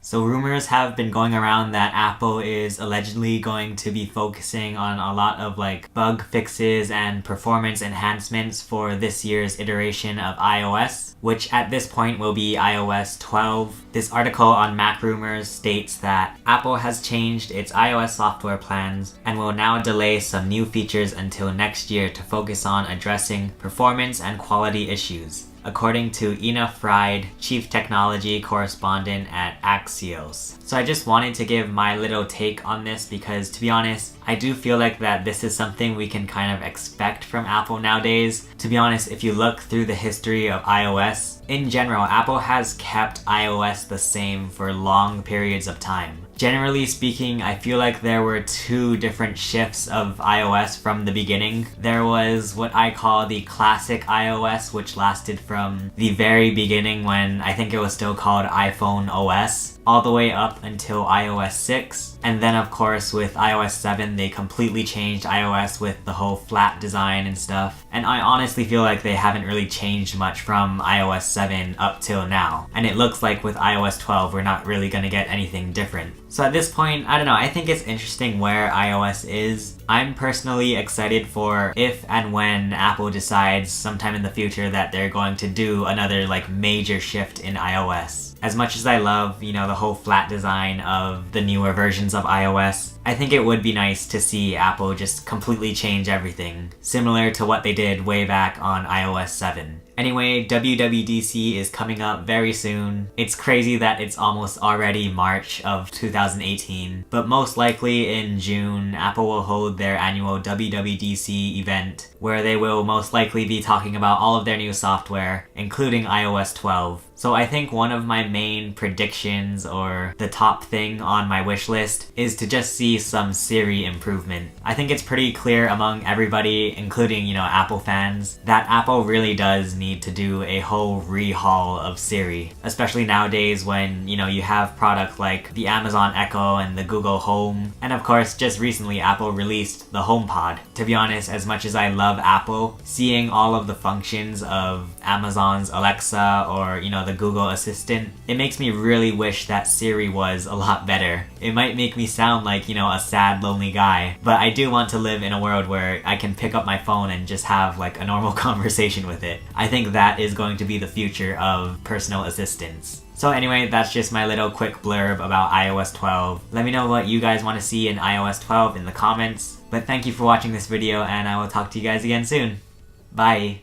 So rumors have been going around that Apple is allegedly going to be focusing on a lot of like bug fixes and performance enhancements for this year's iteration of iOS, which at this point will be iOS 12. This article on Mac Rumors states that Apple has changed its iOS software plans and will now delay some new features until next year to focus on addressing performance and quality issues, according to Ina Fried, Chief Technology Correspondent at Axios. So I just wanted to give my little take on this because, to be honest, I do feel like that this is something we can kind of expect from Apple nowadays. To be honest, if you look through the history of iOS, in general, Apple has kept iOS the same for long periods of time. Generally speaking, I feel like there were two different shifts of iOS from the beginning. There was what I call the classic iOS, which lasted from the very beginning when I think it was still called iPhone OS, all the way up until iOS 6. And then of course with iOS 7, they completely changed iOS with the whole flat design and stuff. And I honestly feel like they haven't really changed much from iOS 7 up till now. And it looks like with iOS 12, we're not really gonna get anything different. So at this point, I don't know, I think it's interesting where iOS is. I'm personally excited for if and when Apple decides sometime in the future that they're going to do another like major shift in iOS. As much as I love, you know, the whole flat design of the newer versions of iOS, I think it would be nice to see Apple just completely change everything, similar to what they did way back on iOS 7. Anyway, WWDC is coming up very soon. It's crazy that it's almost already March of 2018, but most likely in June, Apple will hold their annual WWDC event, where they will most likely be talking about all of their new software, including iOS 12. So I think one of my main predictions, or the top thing on my wish list, is to just see some Siri improvement. I think it's pretty clear among everybody, including, you know, Apple fans, that Apple really does need to do a whole rehaul of Siri. Especially nowadays when, you know, you have products like the Amazon Echo and the Google Home. And of course, just recently Apple released the HomePod. To be honest, as much as I love Apple, seeing all of the functions of Amazon's Alexa or, you know, the Google Assistant, it makes me really wish that Siri was a lot better. It might make me sound like, you know, a sad, lonely guy, but I do want to live in a world where I can pick up my phone and just have like a normal conversation with it. I think that is going to be the future of personal assistants. So anyway, that's just my little quick blurb about iOS 12. Let me know what you guys want to see in iOS 12 in the comments. But thank you for watching this video, and I will talk to you guys again soon. Bye!